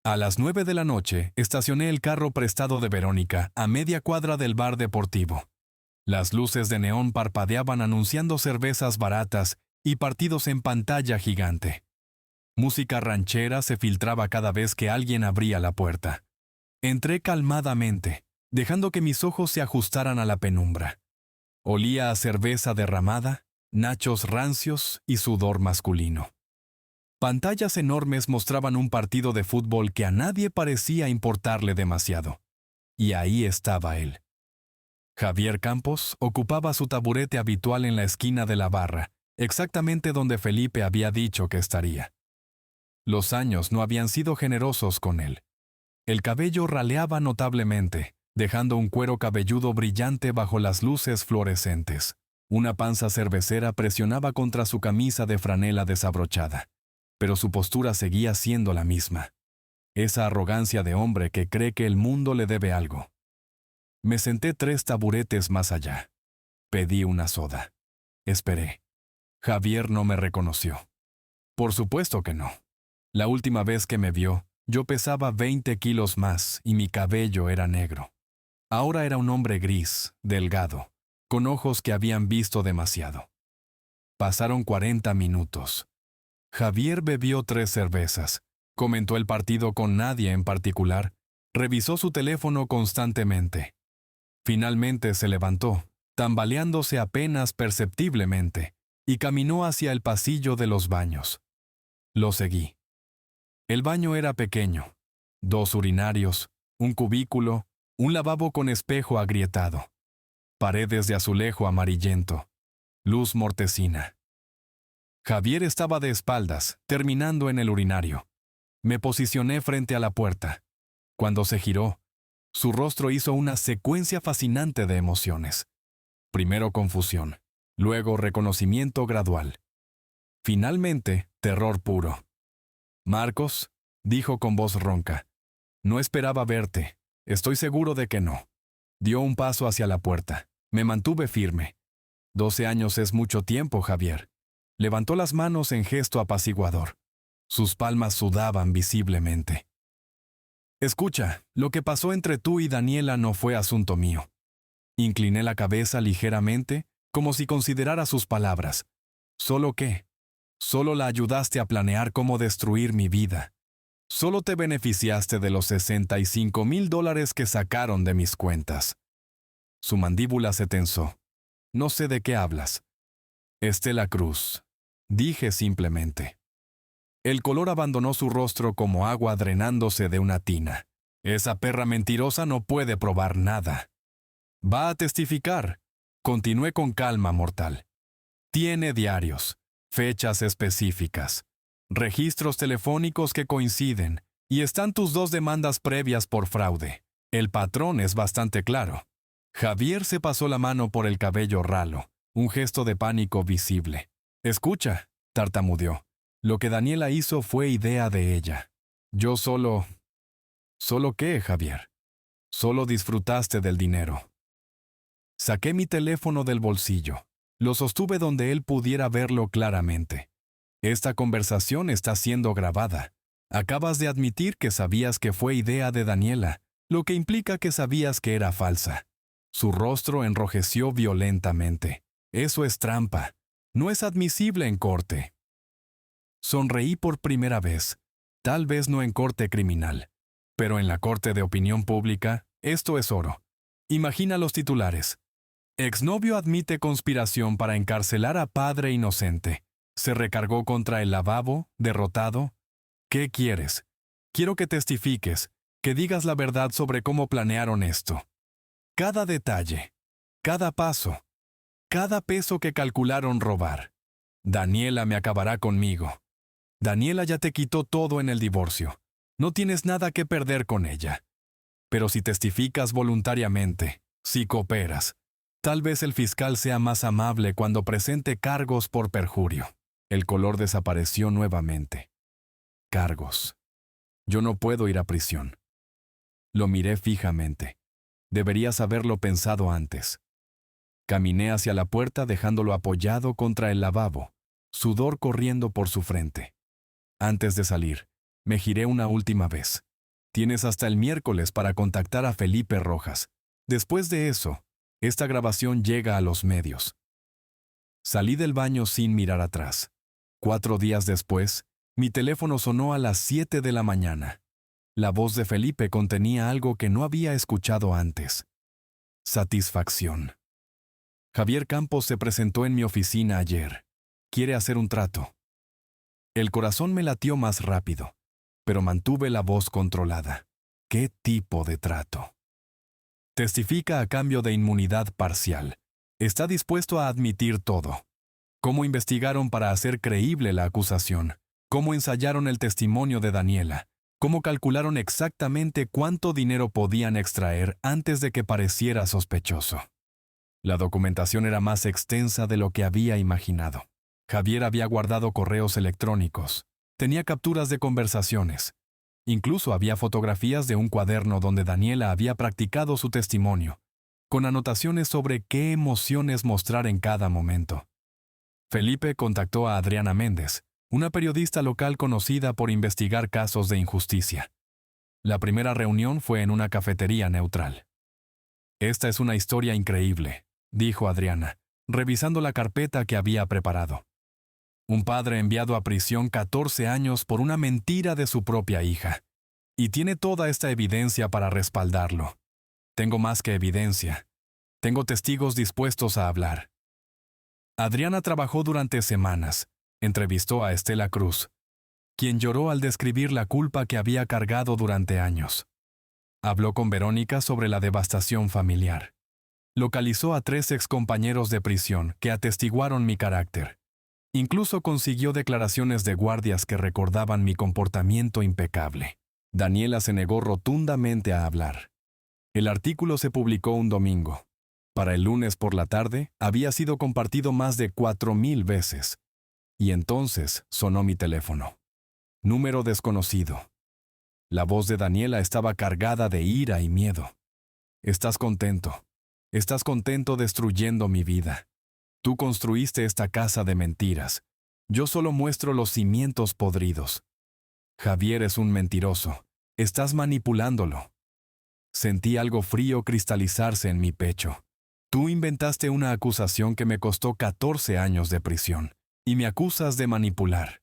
A las 9 de la noche, estacioné el carro prestado de Verónica a media cuadra del bar deportivo. Las luces de neón parpadeaban anunciando cervezas baratas y partidos en pantalla gigante. Música ranchera se filtraba cada vez que alguien abría la puerta. Entré calmadamente, dejando que mis ojos se ajustaran a la penumbra. Olía a cerveza derramada, nachos rancios y sudor masculino. Pantallas enormes mostraban un partido de fútbol que a nadie parecía importarle demasiado. Y ahí estaba él. Javier Campos ocupaba su taburete habitual en la esquina de la barra, exactamente donde Felipe había dicho que estaría. Los años no habían sido generosos con él. El cabello raleaba notablemente, dejando un cuero cabelludo brillante bajo las luces fluorescentes. Una panza cervecera presionaba contra su camisa de franela desabrochada, pero su postura seguía siendo la misma. Esa arrogancia de hombre que cree que el mundo le debe algo. Me senté 3 taburetes más allá. Pedí una soda. Esperé. Javier no me reconoció. Por supuesto que no. La última vez que me vio, yo pesaba 20 kilos más y mi cabello era negro. Ahora era un hombre gris, delgado, con ojos que habían visto demasiado. Pasaron 40 minutos. Javier bebió 3 cervezas, comentó el partido con nadie en particular, revisó su teléfono constantemente. Finalmente se levantó, tambaleándose apenas perceptiblemente, y caminó hacia el pasillo de los baños. Lo seguí. El baño era pequeño. 2 urinarios, un cubículo, un lavabo con espejo agrietado. Paredes de azulejo amarillento. Luz mortecina. Javier estaba de espaldas, terminando en el urinario. Me posicioné frente a la puerta. Cuando se giró, su rostro hizo una secuencia fascinante de emociones. Primero confusión, luego reconocimiento gradual. Finalmente, terror puro. «Marcos», dijo con voz ronca, «no esperaba verte. Estoy seguro de que no». Dio un paso hacia la puerta. Me mantuve firme. 12 años es mucho tiempo, Javier. Levantó las manos en gesto apaciguador. Sus palmas sudaban visiblemente. «Escucha, lo que pasó entre tú y Daniela no fue asunto mío». Incliné la cabeza ligeramente, como si considerara sus palabras. «¿Solo qué? Solo la ayudaste a planear cómo destruir mi vida. Solo te beneficiaste de los $65,000 que sacaron de mis cuentas». Su mandíbula se tensó. «No sé de qué hablas». «Estela Cruz», dije simplemente. El color abandonó su rostro como agua drenándose de una tina. «Esa perra mentirosa no puede probar nada». «Va a testificar». Continué con calma mortal. Tiene diarios, fechas específicas, registros telefónicos que coinciden, y están tus 2 demandas previas por fraude. El patrón es bastante claro. Javier se pasó la mano por el cabello ralo, un gesto de pánico visible. Escucha, tartamudeó. Lo que Daniela hizo fue idea de ella. Yo solo... ¿Solo qué, Javier? Solo disfrutaste del dinero. Saqué mi teléfono del bolsillo. Lo sostuve donde él pudiera verlo claramente. Esta conversación está siendo grabada. Acabas de admitir que sabías que fue idea de Daniela, lo que implica que sabías que era falsa. Su rostro enrojeció violentamente. Eso es trampa. No es admisible en corte. Sonreí por primera vez. Tal vez no en corte criminal, pero en la corte de opinión pública, esto es oro. Imagina los titulares. Exnovio admite conspiración para encarcelar a padre inocente. Se recargó contra el lavabo, derrotado. ¿Qué quieres? Quiero que testifiques, que digas la verdad sobre cómo planearon esto. Cada detalle, cada paso, cada peso que calcularon robar. Daniela me acabará conmigo. Daniela ya te quitó todo en el divorcio. No tienes nada que perder con ella. Pero si testificas voluntariamente, si cooperas, tal vez el fiscal sea más amable cuando presente cargos por perjurio. El color desapareció nuevamente. Cargos. Yo no puedo ir a prisión. Lo miré fijamente. Deberías haberlo pensado antes. Caminé hacia la puerta dejándolo apoyado contra el lavabo, sudor corriendo por su frente. Antes de salir, me giré una última vez. Tienes hasta el miércoles para contactar a Felipe Rojas. Después de eso, esta grabación llega a los medios. Salí del baño sin mirar atrás. 4 días después, mi teléfono sonó a las 7 de la mañana. La voz de Felipe contenía algo que no había escuchado antes. Satisfacción. Javier Campos se presentó en mi oficina ayer. Quiere hacer un trato. El corazón me latió más rápido, pero mantuve la voz controlada. ¿Qué tipo de trato? Testifica a cambio de inmunidad parcial. Está dispuesto a admitir todo. Cómo investigaron para hacer creíble la acusación. Cómo ensayaron el testimonio de Daniela. Cómo calcularon exactamente cuánto dinero podían extraer antes de que pareciera sospechoso. La documentación era más extensa de lo que había imaginado. Javier había guardado correos electrónicos. Tenía capturas de conversaciones. Incluso había fotografías de un cuaderno donde Daniela había practicado su testimonio, con anotaciones sobre qué emociones mostrar en cada momento. Felipe contactó a Adriana Méndez, una periodista local conocida por investigar casos de injusticia. La primera reunión fue en una cafetería neutral. Esta es una historia increíble, dijo Adriana, revisando la carpeta que había preparado. Un padre enviado a prisión 14 años por una mentira de su propia hija. Y tiene toda esta evidencia para respaldarlo. Tengo más que evidencia. Tengo testigos dispuestos a hablar. Adriana trabajó durante semanas. Entrevistó a Estela Cruz, quien lloró al describir la culpa que había cargado durante años. Habló con Verónica sobre la devastación familiar. Localizó a 3 excompañeros de prisión que atestiguaron mi carácter. Incluso consiguió declaraciones de guardias que recordaban mi comportamiento impecable. Daniela se negó rotundamente a hablar. El artículo se publicó un domingo. Para el lunes por la tarde, había sido compartido más de 4,000 veces. Y entonces sonó mi teléfono. Número desconocido. La voz de Daniela estaba cargada de ira y miedo. Estás contento. Estás contento destruyendo mi vida. Tú construiste esta casa de mentiras. Yo solo muestro los cimientos podridos. Javier es un mentiroso. Estás manipulándolo. Sentí algo frío cristalizarse en mi pecho. Tú inventaste una acusación que me costó 14 años de prisión, y me acusas de manipular.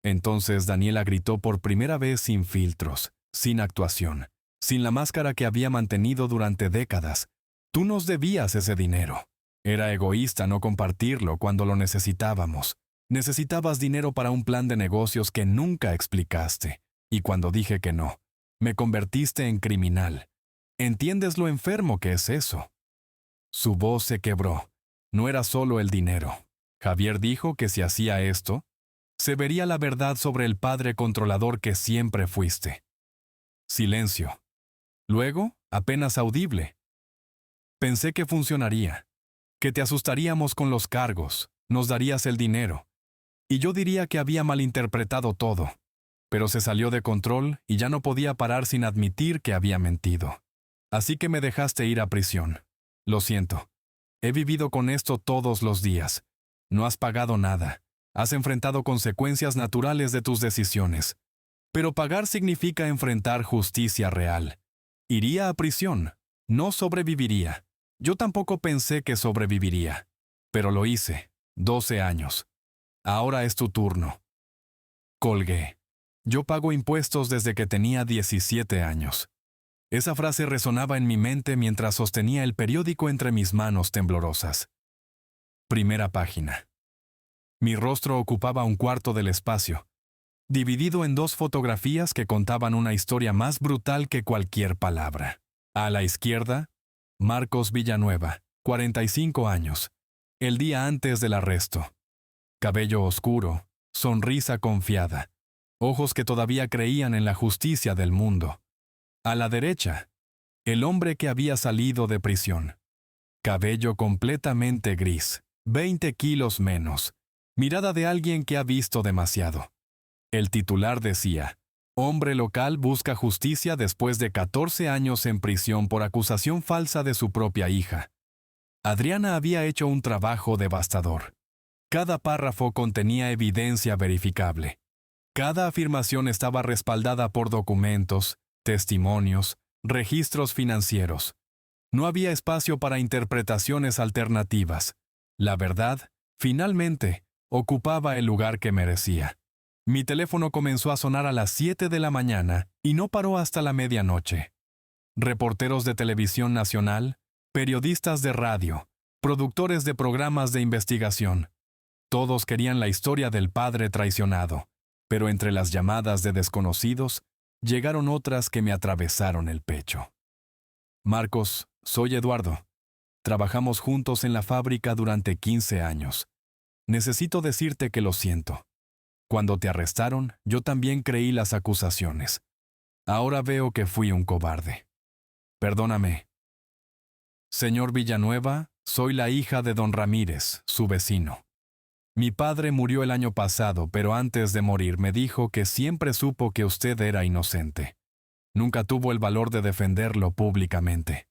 Entonces Daniela gritó por primera vez sin filtros, sin actuación, sin la máscara que había mantenido durante décadas. Tú nos debías ese dinero. Era egoísta no compartirlo cuando lo necesitábamos. Necesitabas dinero para un plan de negocios que nunca explicaste. Y cuando dije que no, me convertiste en criminal. ¿Entiendes lo enfermo que es eso? Su voz se quebró, No era solo el dinero. Javier dijo que si hacía esto, se vería la verdad sobre el padre controlador que siempre fuiste. Silencio. Luego, apenas audible. Pensé que funcionaría, que te asustaríamos con los cargos, nos darías el dinero. Y yo diría que había malinterpretado todo, pero se salió de control y ya no podía parar sin admitir que había mentido. Así que me dejaste ir a prisión. Lo siento. He vivido con esto todos los días. No has pagado nada. Has enfrentado consecuencias naturales de tus decisiones. Pero pagar significa enfrentar justicia real. Iría a prisión. No sobreviviría. Yo tampoco pensé que sobreviviría. Pero lo hice. 12 años. Ahora es tu turno. Colgué. Yo pago impuestos desde que tenía 17 años. Esa frase resonaba en mi mente mientras sostenía el periódico entre mis manos temblorosas. Primera página. Mi rostro ocupaba un cuarto del espacio, dividido en 2 fotografías que contaban una historia más brutal que cualquier palabra. A la izquierda, Marcos Villanueva, 45 años, el día antes del arresto. Cabello oscuro, sonrisa confiada, ojos que todavía creían en la justicia del mundo. A la derecha, el hombre que había salido de prisión. Cabello completamente gris, 20 kilos menos, mirada de alguien que ha visto demasiado. El titular decía: hombre local busca justicia después de 14 años en prisión por acusación falsa de su propia hija. Adriana había hecho un trabajo devastador. Cada párrafo contenía evidencia verificable. Cada afirmación estaba respaldada por documentos, testimonios, registros financieros. No había espacio para interpretaciones alternativas. La verdad, finalmente, ocupaba el lugar que merecía. Mi teléfono comenzó a sonar a las 7 de la mañana y no paró hasta la medianoche. Reporteros de televisión nacional, periodistas de radio, productores de programas de investigación. Todos querían la historia del padre traicionado, pero entre las llamadas de desconocidos, llegaron otras que me atravesaron el pecho. Marcos, soy Eduardo. Trabajamos juntos en la fábrica durante 15 años. Necesito decirte que lo siento. Cuando te arrestaron, yo también creí las acusaciones. Ahora veo que fui un cobarde. Perdóname. Señor Villanueva, soy la hija de don Ramírez, su vecino. Mi padre murió el año pasado, pero antes de morir me dijo que siempre supo que usted era inocente. Nunca tuvo el valor de defenderlo públicamente.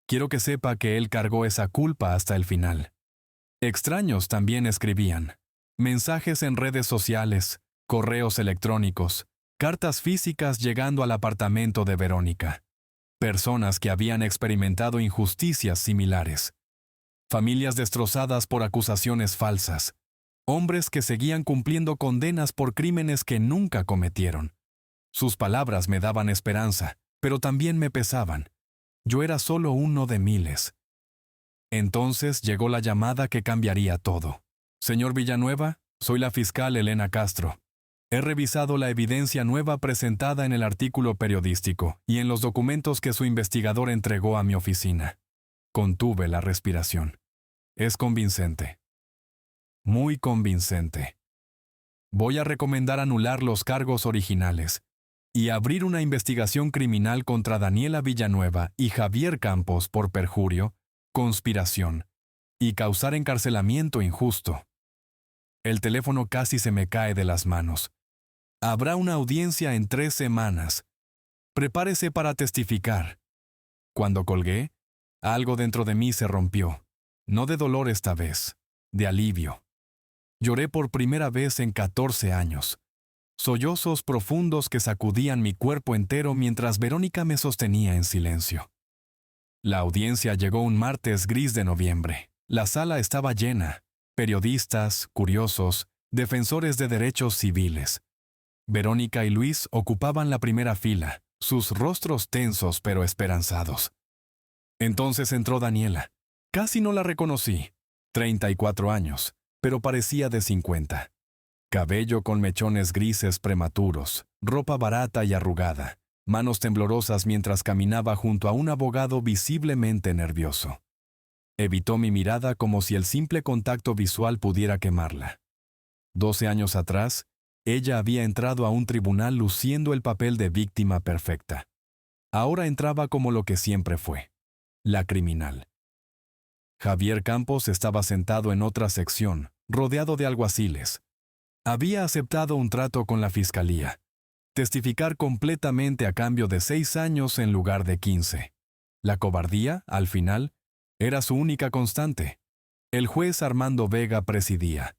Quiero que sepa que él cargó esa culpa hasta el final. Extraños también escribían. Mensajes en redes sociales, correos electrónicos, cartas físicas llegando al apartamento de Verónica. Personas que habían experimentado injusticias similares. Familias destrozadas por acusaciones falsas. Hombres que seguían cumpliendo condenas por crímenes que nunca cometieron. Sus palabras me daban esperanza, pero también me pesaban. Yo era solo uno de miles. Entonces llegó la llamada que cambiaría todo. Señor Villanueva, soy la fiscal Elena Castro. He revisado la evidencia nueva presentada en el artículo periodístico y en los documentos que su investigador entregó a mi oficina. Contuve la respiración. Es convincente. Muy convincente. Voy a recomendar anular los cargos originales y abrir una investigación criminal contra Daniela Villanueva y Javier Campos por perjurio, conspiración y causar encarcelamiento injusto. El teléfono casi se me cae de las manos. Habrá una audiencia en 3 semanas. Prepárese para testificar. Cuando colgué, algo dentro de mí se rompió. No de dolor esta vez, de alivio. Lloré por primera vez en 14 años. Sollozos profundos que sacudían mi cuerpo entero mientras Verónica me sostenía en silencio. La audiencia llegó un martes gris de noviembre. La sala estaba llena. Periodistas, curiosos, defensores de derechos civiles. Verónica y Luis ocupaban la primera fila, sus rostros tensos pero esperanzados. Entonces entró Daniela. Casi no la reconocí. 34 años, pero parecía de 50. Cabello con mechones grises prematuros, ropa barata y arrugada, manos temblorosas mientras caminaba junto a un abogado visiblemente nervioso. Evitó mi mirada como si el simple contacto visual pudiera quemarla. 12 años atrás, ella había entrado a un tribunal luciendo el papel de víctima perfecta. Ahora entraba como lo que siempre fue, la criminal. Javier Campos estaba sentado en otra sección, rodeado de alguaciles. Había aceptado un trato con la fiscalía. Testificar completamente a cambio de 6 años en lugar de 15. La cobardía, al final, era su única constante. El juez Armando Vega presidía.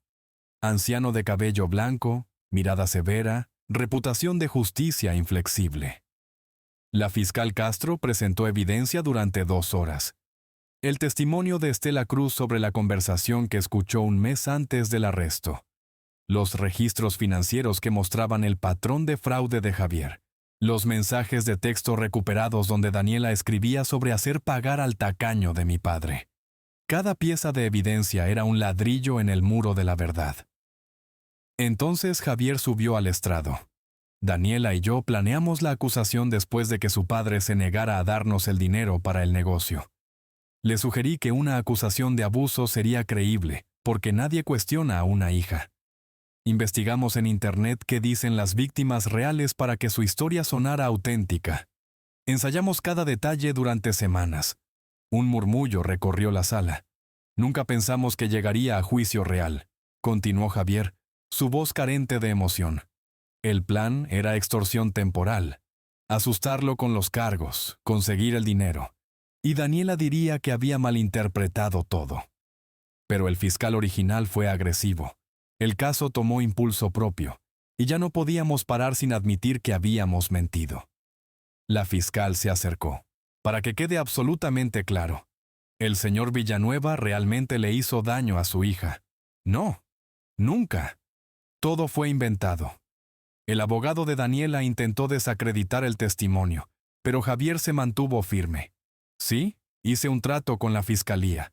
Anciano de cabello blanco, mirada severa, reputación de justicia inflexible. La fiscal Castro presentó evidencia durante 2 horas. El testimonio de Estela Cruz sobre la conversación que escuchó un mes antes del arresto. Los registros financieros que mostraban el patrón de fraude de Javier. Los mensajes de texto recuperados donde Daniela escribía sobre hacer pagar al tacaño de mi padre. Cada pieza de evidencia era un ladrillo en el muro de la verdad. Entonces Javier subió al estrado. Daniela y yo planeamos la acusación después de que su padre se negara a darnos el dinero para el negocio. Le sugerí que una acusación de abuso sería creíble, porque nadie cuestiona a una hija. Investigamos en Internet qué dicen las víctimas reales para que su historia sonara auténtica. Ensayamos cada detalle durante semanas. Un murmullo recorrió la sala. Nunca pensamos que llegaría a juicio real, continuó Javier, su voz carente de emoción. El plan era extorsión temporal, asustarlo con los cargos, conseguir el dinero. Y Daniela diría que había malinterpretado todo. Pero el fiscal original fue agresivo. El caso tomó impulso propio, y ya no podíamos parar sin admitir que habíamos mentido. La fiscal se acercó. Para que quede absolutamente claro, el señor Villanueva realmente le hizo daño a su hija. No, nunca. Todo fue inventado. El abogado de Daniela intentó desacreditar el testimonio, pero Javier se mantuvo firme. Sí, hice un trato con la fiscalía.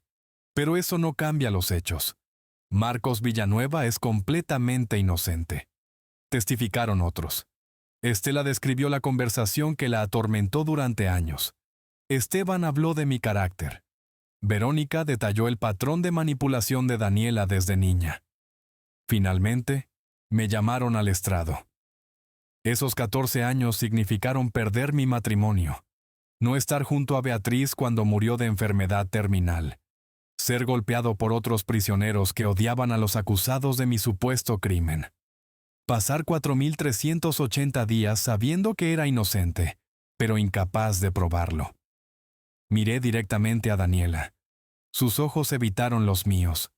Pero eso no cambia los hechos. Marcos Villanueva es completamente inocente. Testificaron otros. Estela describió la conversación que la atormentó durante años. Esteban habló de mi carácter. Verónica detalló el patrón de manipulación de Daniela desde niña. Finalmente, me llamaron al estrado. Esos 14 años significaron perder mi matrimonio. No estar junto a Beatriz cuando murió de enfermedad terminal. Ser golpeado por otros prisioneros que odiaban a los acusados de mi supuesto crimen. Pasar 4.380 días sabiendo que era inocente, pero incapaz de probarlo. Miré directamente a Daniela. Sus ojos evitaron los míos.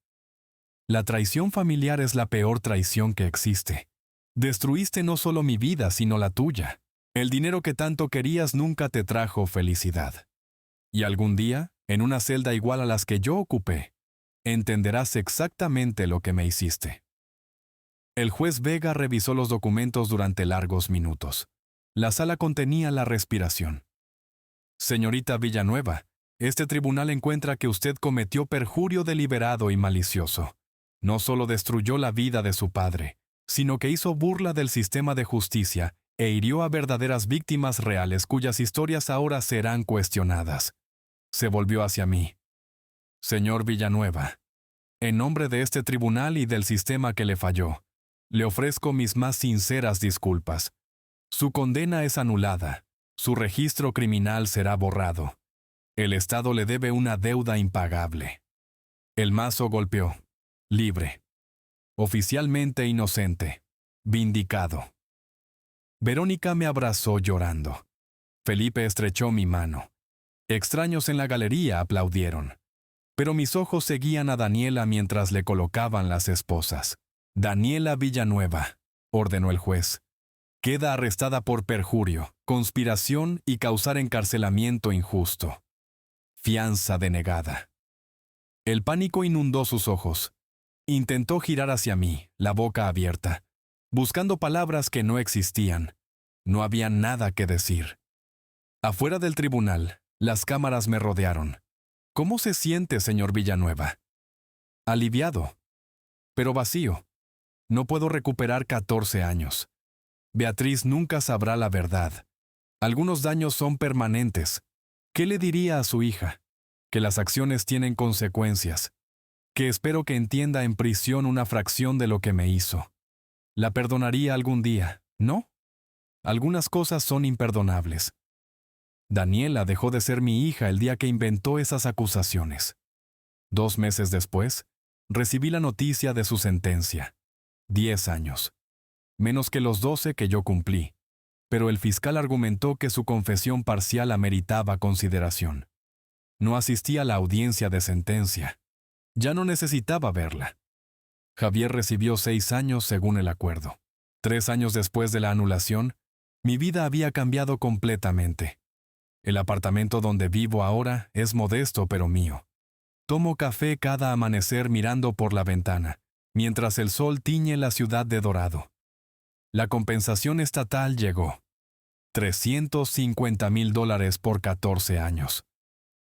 La traición familiar es la peor traición que existe. Destruiste no solo mi vida, sino la tuya. El dinero que tanto querías nunca te trajo felicidad. Y algún día, en una celda igual a las que yo ocupé, entenderás exactamente lo que me hiciste. El juez Vega revisó los documentos durante largos minutos. La sala contenía la respiración. Señorita Villanueva, este tribunal encuentra que usted cometió perjurio deliberado y malicioso. No solo destruyó la vida de su padre, sino que hizo burla del sistema de justicia e hirió a verdaderas víctimas reales cuyas historias ahora serán cuestionadas. Se volvió hacia mí. Señor Villanueva, en nombre de este tribunal y del sistema que le falló, le ofrezco mis más sinceras disculpas. Su condena es anulada. Su registro criminal será borrado. El Estado le debe una deuda impagable. El mazo golpeó. Libre. Oficialmente inocente. Vindicado. Verónica me abrazó llorando. Felipe estrechó mi mano. Extraños en la galería aplaudieron. Pero mis ojos seguían a Daniela mientras le colocaban las esposas. Daniela Villanueva, ordenó el juez. Queda arrestada por perjurio, conspiración y causar encarcelamiento injusto. Fianza denegada. El pánico inundó sus ojos. Intentó girar hacia mí, la boca abierta, buscando palabras que no existían. No había nada que decir. Afuera del tribunal, las cámaras me rodearon. ¿Cómo se siente, señor Villanueva? Aliviado, pero vacío. No puedo recuperar 14 años. Beatriz nunca sabrá la verdad. Algunos daños son permanentes. ¿Qué le diría a su hija? que las acciones tienen consecuencias, que espero que entienda en prisión una fracción de lo que me hizo. La perdonaría algún día, ¿no? Algunas cosas son imperdonables. Daniela dejó de ser mi hija el día que inventó esas acusaciones. 2 meses después, recibí la noticia de su sentencia. 10 años. Menos que los 12 que yo cumplí. Pero el fiscal argumentó que su confesión parcial ameritaba consideración. No asistí a la audiencia de sentencia. Ya no necesitaba verla. Javier recibió 6 años según el acuerdo. 3 años después de la anulación, mi vida había cambiado completamente. El apartamento donde vivo ahora es modesto pero mío. Tomo café cada amanecer mirando por la ventana, mientras el sol tiñe la ciudad de dorado. La compensación estatal llegó. $350,000 por 14 años.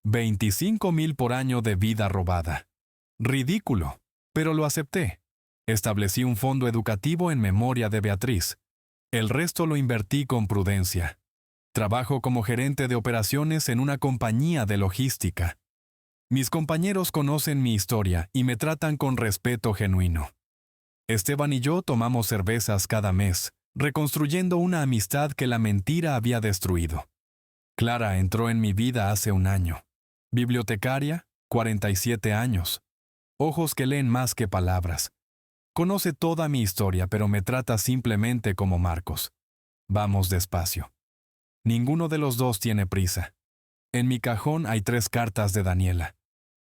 25,000 por año de vida robada. Ridículo, pero lo acepté. Establecí un fondo educativo en memoria de Beatriz. El resto lo invertí con prudencia. Trabajo como gerente de operaciones en una compañía de logística. Mis compañeros conocen mi historia y me tratan con respeto genuino. Esteban y yo tomamos cervezas cada mes, reconstruyendo una amistad que la mentira había destruido. Clara entró en mi vida hace un año. Bibliotecaria, 47 años. Ojos que leen más que palabras. Conoce toda mi historia, pero me trata simplemente como Marcos. Vamos despacio. Ninguno de los dos tiene prisa. En mi cajón hay 3 cartas de Daniela.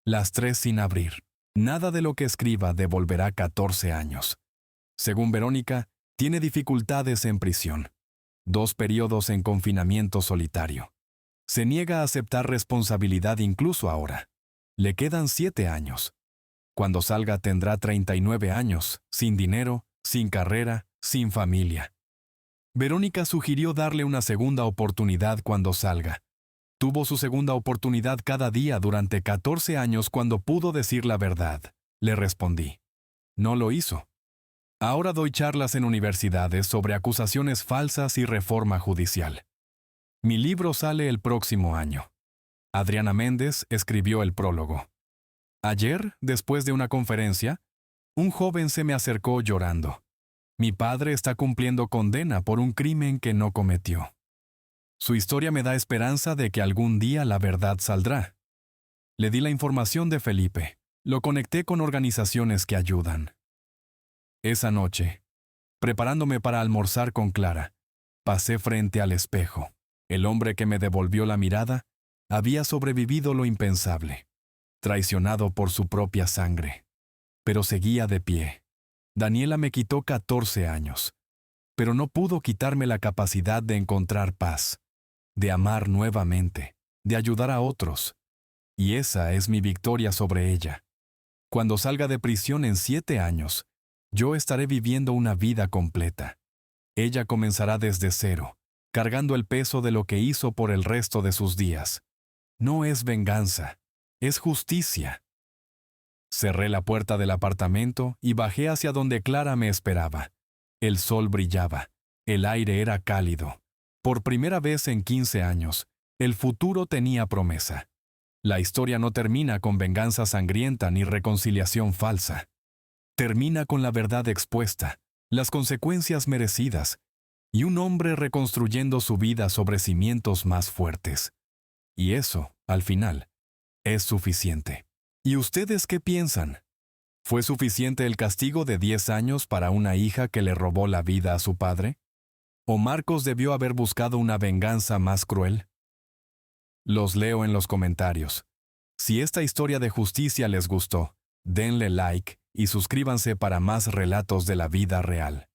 Las 3 sin abrir. Nada de lo que escriba devolverá 14 años. Según Verónica, tiene dificultades en prisión. 2 periodos en confinamiento solitario. Se niega a aceptar responsabilidad incluso ahora. Le quedan 7 años. Cuando salga tendrá 39 años, sin dinero, sin carrera, sin familia. Verónica sugirió darle una segunda oportunidad cuando salga. Tuvo su segunda oportunidad cada día durante 14 años cuando pudo decir la verdad. Le respondí. No lo hizo. Ahora doy charlas en universidades sobre acusaciones falsas y reforma judicial. Mi libro sale el próximo año. Adriana Méndez escribió el prólogo. Ayer, después de una conferencia, un joven se me acercó llorando. Mi padre está cumpliendo condena por un crimen que no cometió. Su historia me da esperanza de que algún día la verdad saldrá. Le di la información de Felipe. Lo conecté con organizaciones que ayudan. Esa noche, preparándome para almorzar con Clara, pasé frente al espejo. El hombre que me devolvió la mirada había sobrevivido lo impensable, traicionado por su propia sangre. Pero seguía de pie. Daniela me quitó 14 años, pero no pudo quitarme la capacidad de encontrar paz, de amar nuevamente, de ayudar a otros. Y esa es mi victoria sobre ella. Cuando salga de prisión en 7 años, yo estaré viviendo una vida completa. Ella comenzará desde cero, cargando el peso de lo que hizo por el resto de sus días. No es venganza, es justicia. Cerré la puerta del apartamento y bajé hacia donde Clara me esperaba. El sol brillaba, el aire era cálido. Por primera vez en 15 años, el futuro tenía promesa. La historia no termina con venganza sangrienta ni reconciliación falsa. Termina con la verdad expuesta, las consecuencias merecidas, y un hombre reconstruyendo su vida sobre cimientos más fuertes. Y eso, al final, es suficiente. ¿Y ustedes qué piensan? ¿Fue suficiente el castigo de 10 años para una hija que le robó la vida a su padre? ¿O Marcos debió haber buscado una venganza más cruel? Los leo en los comentarios. Si esta historia de justicia les gustó, denle like y suscríbanse para más relatos de la vida real.